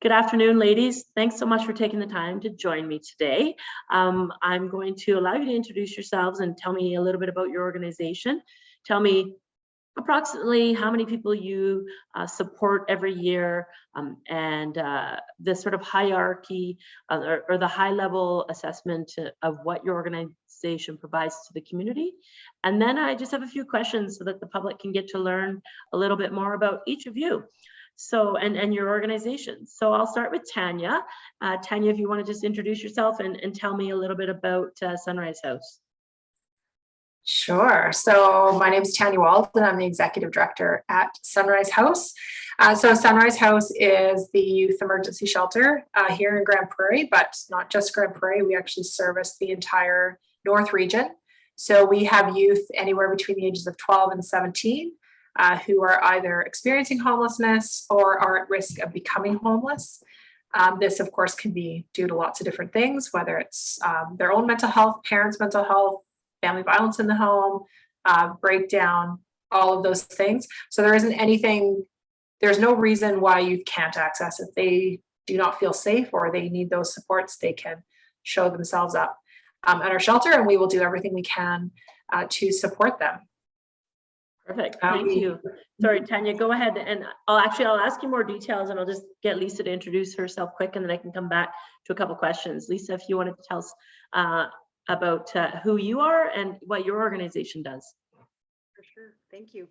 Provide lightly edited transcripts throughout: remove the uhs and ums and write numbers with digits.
Good afternoon, ladies. Thanks so much for taking the time to join me today. I'm going to allow you to introduce yourselves and tell me a little bit about your organization. Tell me approximately how many people you support every year, and the sort of hierarchy or the high level assessment of what your organization provides to the community. And then I just have a few questions so that the public can get to learn a little bit more about each of you. So, and your organization. So I'll start with Tanya. Tanya, if you want to just introduce yourself and tell me a little bit about Sunrise House. Sure. So my name is Tanya Walden. I'm the executive director at Sunrise House. So Sunrise House is the youth emergency shelter here in Grand Prairie, but not just Grand Prairie. We actually service the entire North region. So we have youth anywhere between the ages of 12 and 17 who are either experiencing homelessness or are at risk of becoming homeless. This, of course, can be due to lots of different things, whether it's their own mental health, parents' mental health, family violence in the home, breakdown, all of those things. So there's no reason why you can't access. If they do not feel safe or they need those supports, they can show themselves up at our shelter, and we will do everything we can to support them. Perfect. Thank you. Sorry, Tanya, go ahead. And I'll ask you more details, and I'll just get Lisa to introduce herself quick, and then I can come back to a couple questions. Lisa, if you wanted to tell us about who you are and what your organization does. For sure. Thank you.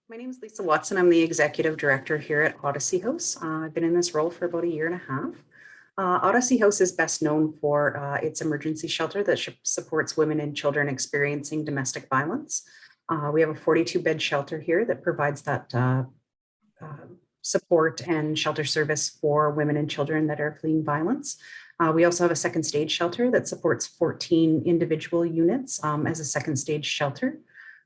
My name is Lisa Watson. I'm the executive director here at Odyssey House. I've been in this role for about 1.5 years. Odyssey House is best known for its emergency shelter that supports women and children experiencing domestic violence. We have a 42-bed shelter here that provides that support and shelter service for women and children that are fleeing violence. We also have a second stage shelter that supports 14 individual units as a second stage shelter.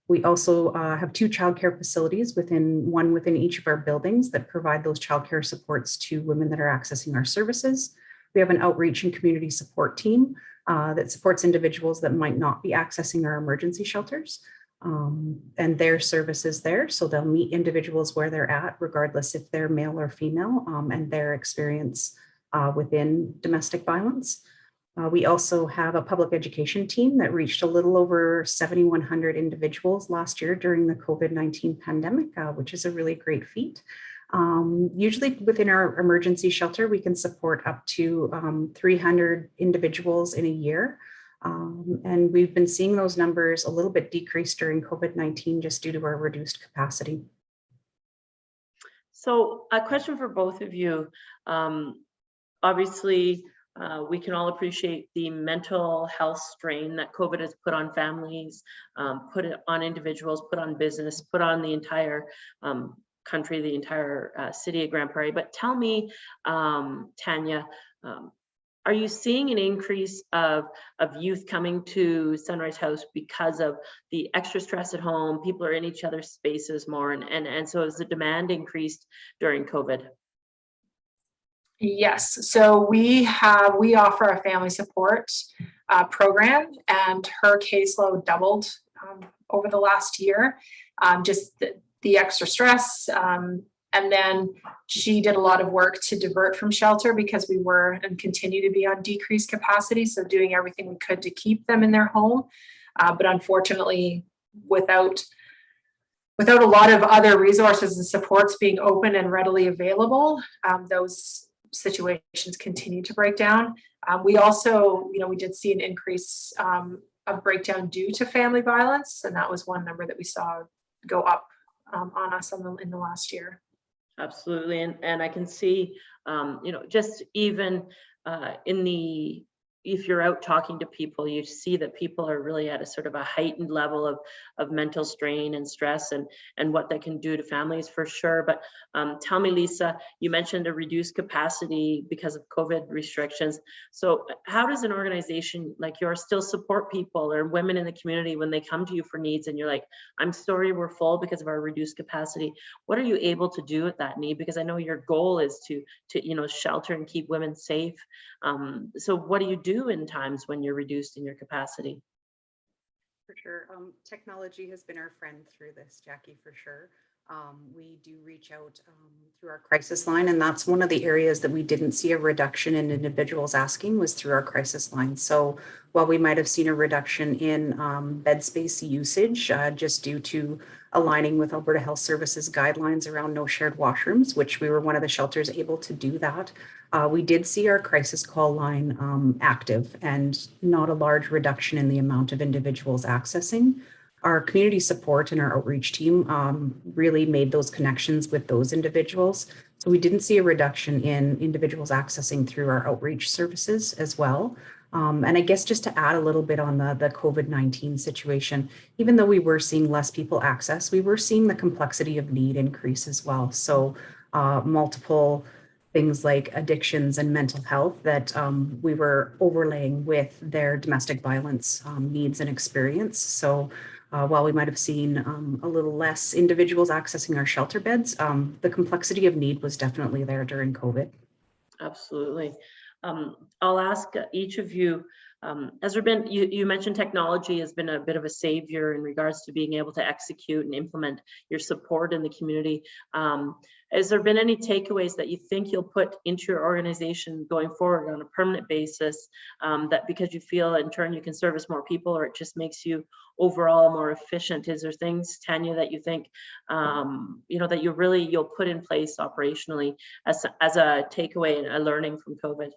We also have 2 childcare facilities one within each of our buildings that provide those childcare supports to women that are accessing our services. We have an outreach and community support team that supports individuals that might not be accessing our emergency shelters. And their services there. So they'll meet individuals where they're at, regardless if they're male or female, and their experience within domestic violence. We also have a public education team that reached a little over 7,100 individuals last year during the COVID-19 pandemic, which is a really great feat. Usually within our emergency shelter, we can support up to 300 individuals in a year. And we've been seeing those numbers a little bit decrease during COVID-19 just due to our reduced capacity. So a question for both of you. Obviously, we can all appreciate the mental health strain that COVID has put on families, put it on individuals, put on business, put on the entire country, the entire city of Grand Prairie. But tell me, Tanya, are you seeing an increase of youth coming to Sunrise House because of the extra stress at home? People are in each other's spaces more, and so has the demand increased during COVID? Yes. So we offer a family support program, and her caseload doubled over the last year. Just the extra stress. And then she did a lot of work to divert from shelter because we were and continue to be on decreased capacity. So doing everything we could to keep them in their home. But unfortunately, without a lot of other resources and supports being open and readily available, those situations continue to break down. We also, we did see an increase of breakdown due to family violence. And that was one number that we saw go up on us in the last year. Absolutely. And I can see, just even if you're out talking to people, you see that people are really at a sort of a heightened level of mental strain and stress and what that can do to families for sure. But tell me, Lisa, you mentioned a reduced capacity because of COVID restrictions. So how does an organization like yours still support people or women in the community when they come to you for needs and you're like, I'm sorry, we're full because of our reduced capacity? What are you able to do with that need? Because I know your goal is to shelter and keep women safe. So what do you do in times when you're reduced in your capacity? For sure. Technology has been our friend through this, Jackie, for sure. We do reach out through our crisis line, and that's one of the areas that we didn't see a reduction in individuals asking was through our crisis line. So while we might have seen a reduction in bed space usage just due to aligning with Alberta Health Services guidelines around no shared washrooms, which we were one of the shelters able to do that, we did see our crisis call line active and not a large reduction in the amount of individuals accessing. Our community support and our outreach team really made those connections with those individuals. So we didn't see a reduction in individuals accessing through our outreach services as well. And I guess just to add a little bit on the COVID-19 situation, even though we were seeing less people access, we were seeing the complexity of need increase as well. So multiple things like addictions and mental health that we were overlaying with their domestic violence needs and experience. So while we might have seen a little less individuals accessing our shelter beds, the complexity of need was definitely there during COVID. Absolutely. I'll ask each of you, has there been, you mentioned technology has been a bit of a savior in regards to being able to execute and implement your support in the community. Has there been any takeaways that you think you'll put into your organization going forward on a permanent basis, that because you feel in turn you can service more people, or it just makes you overall more efficient? Is there things, Tanya, that you think that you'll put in place operationally as a takeaway and a learning from COVID?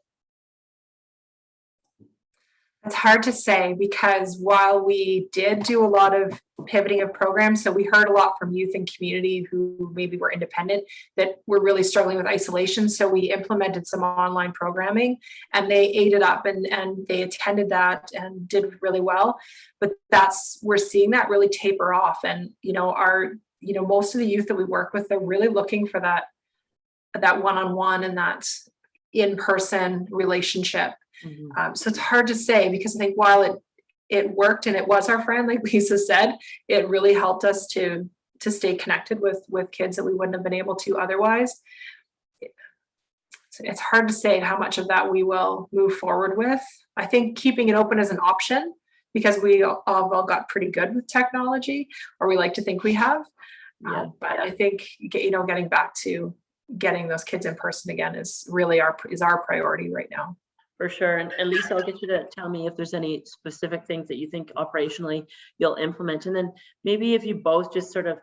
It's hard to say, because while we did do a lot of pivoting of programs, so we heard a lot from youth and community who maybe were independent that were really struggling with isolation. So we implemented some online programming, and they ate it up and they attended that and did really well. But we're seeing that really taper off. And most of the youth that we work with, they're really looking for that one-on-one and that in-person relationship. So it's hard to say, because I think while it worked and it was our friend, like Lisa said, it really helped us to stay connected with kids that we wouldn't have been able to otherwise. It's hard to say how much of that we will move forward with. I think keeping it open is an option, because we all got pretty good with technology, or we like to think we have. Yeah. But I think getting back to getting those kids in person again is really our priority right now. For sure. And Lisa, I'll get you to tell me if there's any specific things that you think operationally you'll implement. And then maybe if you both just sort of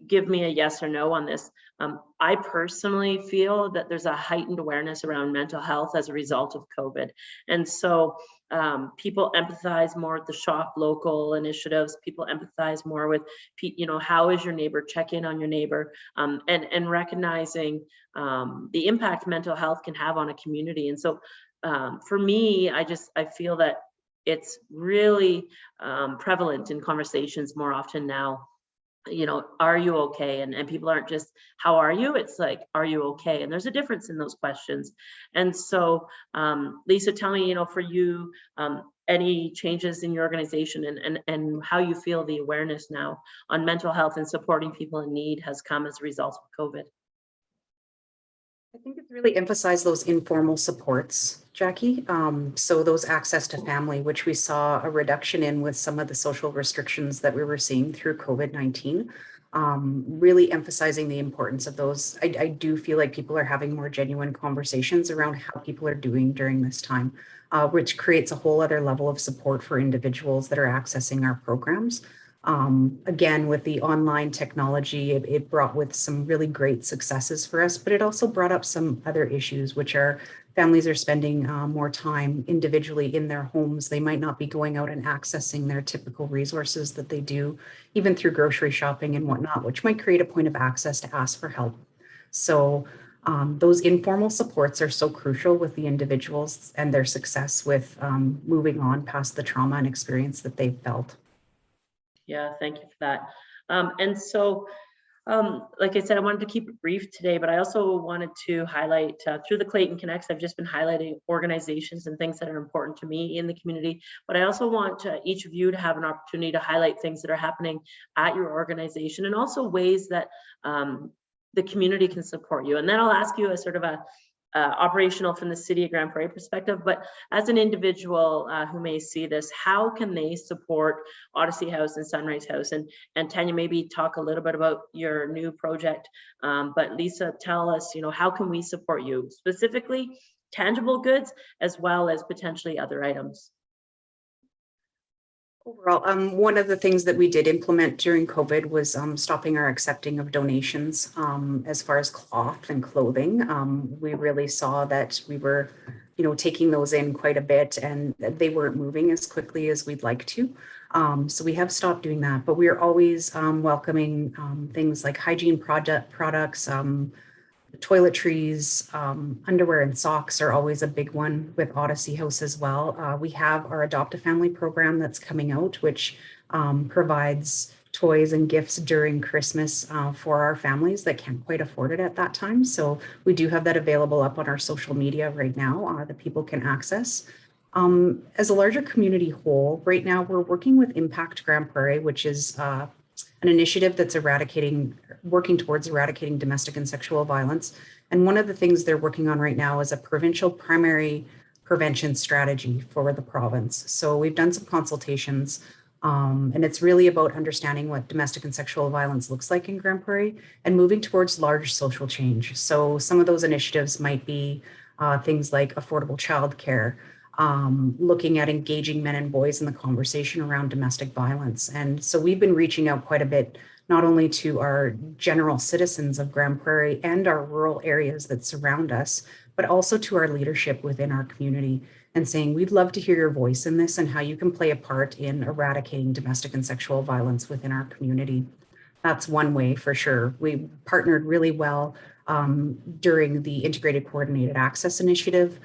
give me a yes or no on this. I personally feel that there's a heightened awareness around mental health as a result of COVID. And so people empathize more with the shop local initiatives. People empathize more with, how is your neighbor, check in on your neighbor, and recognizing the impact mental health can have on a community. And so for me, I feel that it's really prevalent in conversations more often now. Are you okay? And people aren't just, how are you? It's like, are you okay? And there's a difference in those questions. And so, Lisa, tell me, for you, any changes in your organization and how you feel the awareness now on mental health and supporting people in need has come as a result of COVID. I think it's really emphasized those informal supports, Jackie. So those access to family, which we saw a reduction in with some of the social restrictions that we were seeing through COVID-19, really emphasizing the importance of those. I do feel like people are having more genuine conversations around how people are doing during this time, which creates a whole other level of support for individuals that are accessing our programs. Again, with the online technology, it brought with some really great successes for us, but it also brought up some other issues, which are families are spending more time individually in their homes. They might not be going out and accessing their typical resources that they do, even through grocery shopping and whatnot, which might create a point of access to ask for help. So those informal supports are so crucial with the individuals and their success with moving on past the trauma and experience that they've felt. Yeah, thank you for that. And so, like I said, I wanted to keep it brief today, but I also wanted to highlight through the Clayton Connects, I've just been highlighting organizations and things that are important to me in the community, but I also want each of you to have an opportunity to highlight things that are happening at your organization and also ways that the community can support you. And then I'll ask you a sort of a operational from the city of Grand Prairie perspective, but as an individual who may see this, how can they support Odyssey House and Sunrise House? And Tanya, maybe talk a little bit about your new project, but Lisa, tell us, how can we support you? Specifically, tangible goods, as well as potentially other items. Overall, one of the things that we did implement during COVID was stopping our accepting of donations as far as cloth and clothing. We really saw that we were, taking those in quite a bit, and they weren't moving as quickly as we'd like to. So we have stopped doing that, but we are always welcoming things like hygiene products, toiletries, underwear and socks are always a big one with Odyssey House as well. We have our Adopt a Family program that's coming out, which provides toys and gifts during Christmas for our families that can't quite afford it at that time. So we do have that available up on our social media right now that people can access. As a larger community whole, right now we're working with Impact Grand Prairie, which is an initiative that's working towards eradicating domestic and sexual violence. And one of the things they're working on right now is a provincial primary prevention strategy for the province. So we've done some consultations, and it's really about understanding what domestic and sexual violence looks like in Grand Prairie and moving towards large social change. So some of those initiatives might be things like affordable childcare, looking at engaging men and boys in the conversation around domestic violence. And so we've been reaching out quite a bit, not only to our general citizens of Grand Prairie and our rural areas that surround us, but also to our leadership within our community and saying, we'd love to hear your voice in this and how you can play a part in eradicating domestic and sexual violence within our community. That's one way for sure. We partnered really well during the Integrated Coordinated Access Initiative.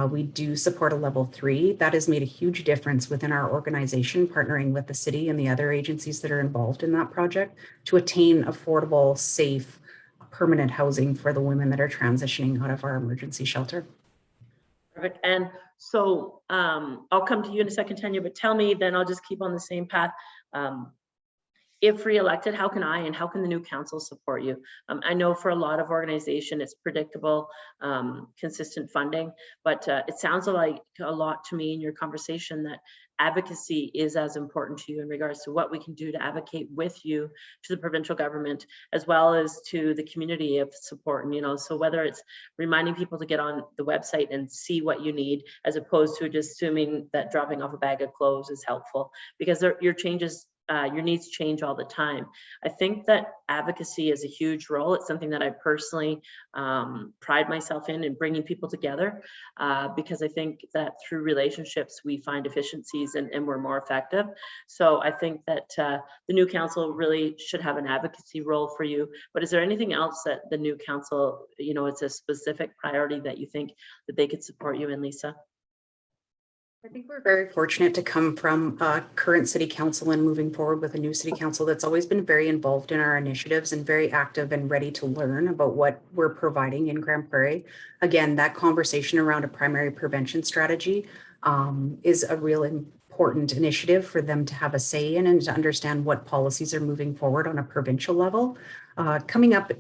We do support a level 3. That has made a huge difference within our organization, partnering with the city and the other agencies that are involved in that project to attain affordable, safe, permanent housing for the women that are transitioning out of our emergency shelter. Perfect. And so I'll come to you in a second, Tanya, but tell me, then I'll just keep on the same path. If re-elected, how can I and how can the new council support you? I know for a lot of organization, it's predictable, consistent funding, but it sounds like a lot to me in your conversation that advocacy is as important to you in regards to what we can do to advocate with you to the provincial government, as well as to the community of support. And, so whether it's reminding people to get on the website and see what you need, as opposed to just assuming that dropping off a bag of clothes is helpful, because your changes, your needs change all the time. I think that advocacy is a huge role. It's something that I personally pride myself in bringing people together, because I think that through relationships, we find efficiencies and we're more effective. So I think that the new council really should have an advocacy role for you. But is there anything else that the new council, it's a specific priority that you think that they could support you in, Lisa? I think we're very fortunate to come from current city council and moving forward with a new city council that's always been very involved in our initiatives and very active and ready to learn about what we're providing in Grand Prairie. Again, that conversation around a primary prevention strategy is a real important initiative for them to have a say in and to understand what policies are moving forward on a provincial level. Coming up,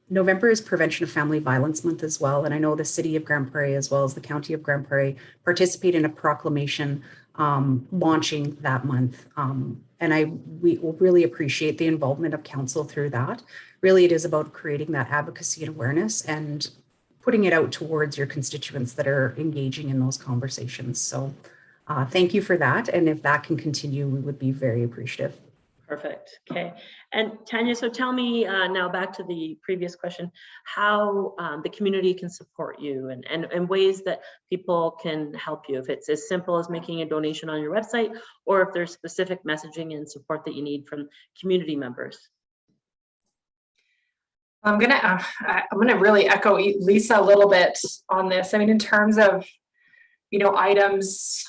November is Prevention of Family Violence Month as well. And I know the city of Grand Prairie, as well as the county of Grand Prairie, participate in a proclamation launching that month. We will really appreciate the involvement of council through that. Really, it is about creating that advocacy and awareness and putting it out towards your constituents that are engaging in those conversations. So thank you for that. And if that can continue, we would be very appreciative. Perfect. Okay. And Tanya, so tell me now, back to the previous question, how the community can support you and ways that people can help you, if it's as simple as making a donation on your website, or if there's specific messaging and support that you need from community members. I'm gonna really echo Lisa a little bit on this. I mean, in terms of, items,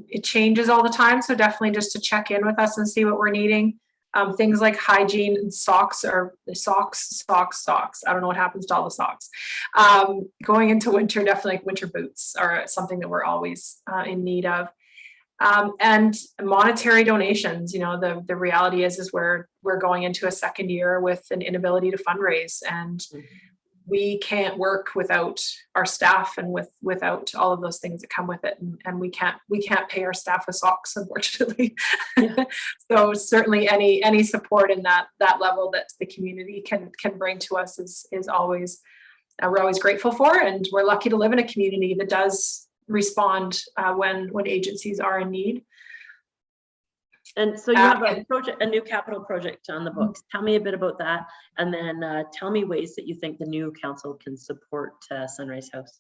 it changes all the time. So definitely just to check in with us and see what we're needing. Things like hygiene and socks. I don't know what happens to all the socks. Going into winter, definitely winter boots are something that we're always in need of. And monetary donations. The reality is we're going into a second year with an inability to fundraise, and we can't work without our staff and without all of those things that come with it. And we can't pay our staff with socks, unfortunately. Yeah. So certainly any support in that level that the community can bring to us is always, we're always grateful for. And we're lucky to live in a community that does respond when agencies are in need. And so you have a new capital project on the books. Tell me a bit about that, and then tell me ways that you think the new council can support Sunrise House.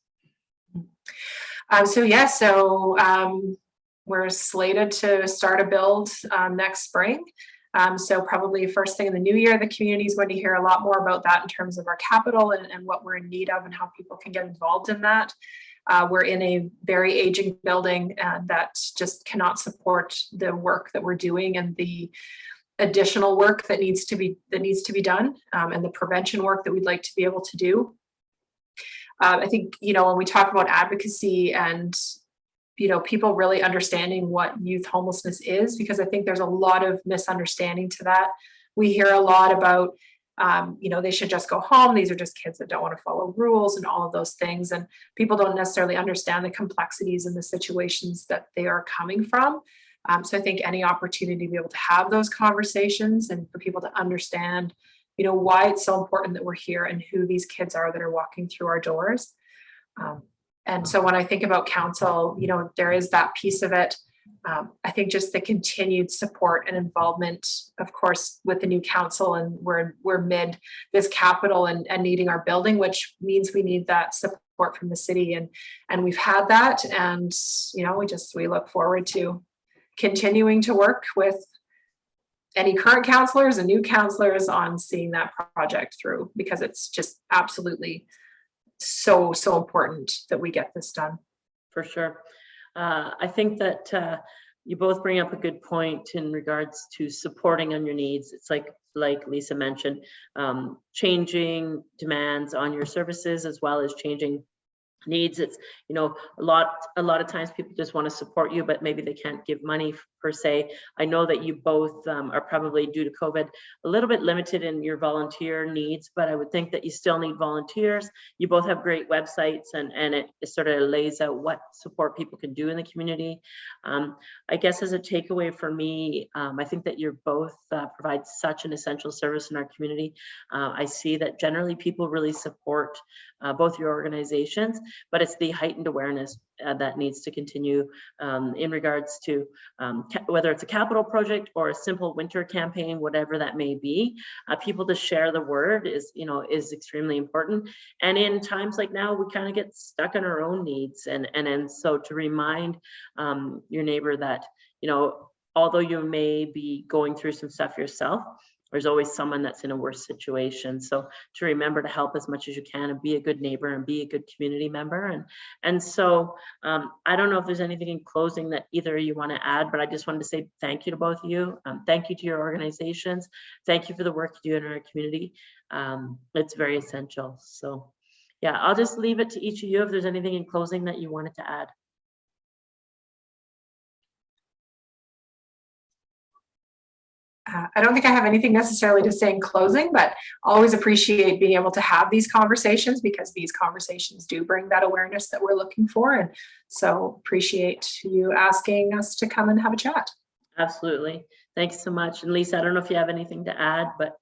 We're slated to start a build next spring. So probably first thing in the new year, the community is going to hear a lot more about that in terms of our capital and what we're in need of and how people can get involved in that. We're in a very aging building that just cannot support the work that we're doing and the additional work that needs to be done, and the prevention work that we'd like to be able to do. I think, when we talk about advocacy and people really understanding what youth homelessness is, because I think there's a lot of misunderstanding to that. We hear a lot about they should just go home. These are just kids that don't want to follow rules and all of those things. And people don't necessarily understand the complexities and the situations that they are coming from. So I think any opportunity to be able to have those conversations and for people to understand, why it's so important that we're here and who these kids are that are walking through our doors. And so when I think about council, there is that piece of it. I think just the continued support and involvement, of course, with the new council, and we're mid this capital and needing our building, which means we need that support from the city, and we've had that, and we look forward to continuing to work with any current councillors and new councillors on seeing that project through, because it's just absolutely so important that we get this done. For sure. I think that you both bring up a good point in regards to supporting on your needs. It's like Lisa mentioned, changing demands on your services as well as changing needs. It's a lot of times people just want to support you, but maybe they can't give money per se. I know that you both are probably, due to COVID, a little bit limited in your volunteer needs, but I would think that you still need volunteers. You both have great websites, and it sort of lays out what support people can do in the community. I guess as a takeaway for me, I think that you're both provide such an essential service in our community. I see that generally people really support both your organizations, but it's the heightened awareness that needs to continue in regards to whether it's a capital project or a simple winter campaign, whatever that may be. People to share the word is extremely important. And in times like now, we kind of get stuck in our own needs, and so to remind your neighbor that although you may be going through some stuff yourself, there's always someone that's in a worse situation. So to remember to help as much as you can and be a good neighbor and be a good community member. And so I don't know if there's anything in closing that either of you want to add, but I just wanted to say thank you to both of you. Thank you to your organizations. Thank you for the work you do in our community. It's very essential. So yeah, I'll just leave it to each of you if there's anything in closing that you wanted to add. I don't think I have anything necessarily to say in closing, but always appreciate being able to have these conversations, because these conversations do bring that awareness that we're looking for. And so appreciate you asking us to come and have a chat. Absolutely. Thanks so much. And Lisa, I don't know if you have anything to add, but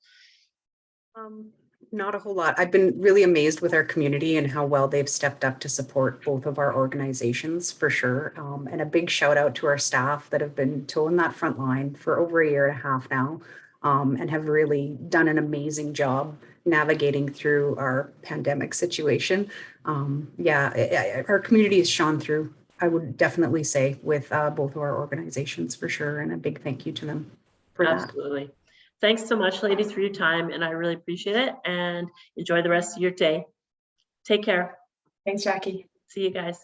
not a whole lot. I've been really amazed with our community and how well they've stepped up to support both of our organizations, for sure. And a big shout out to our staff that have been toeing that front line for over a year and a half now, and have really done an amazing job navigating through our pandemic situation. Our community has shone through, I would definitely say, with both of our organizations, for sure. And a big thank you to them for that. Absolutely. Thanks so much, ladies, for your time, and I really appreciate it, and enjoy the rest of your day. Take care. Thanks, Jackie. See you guys.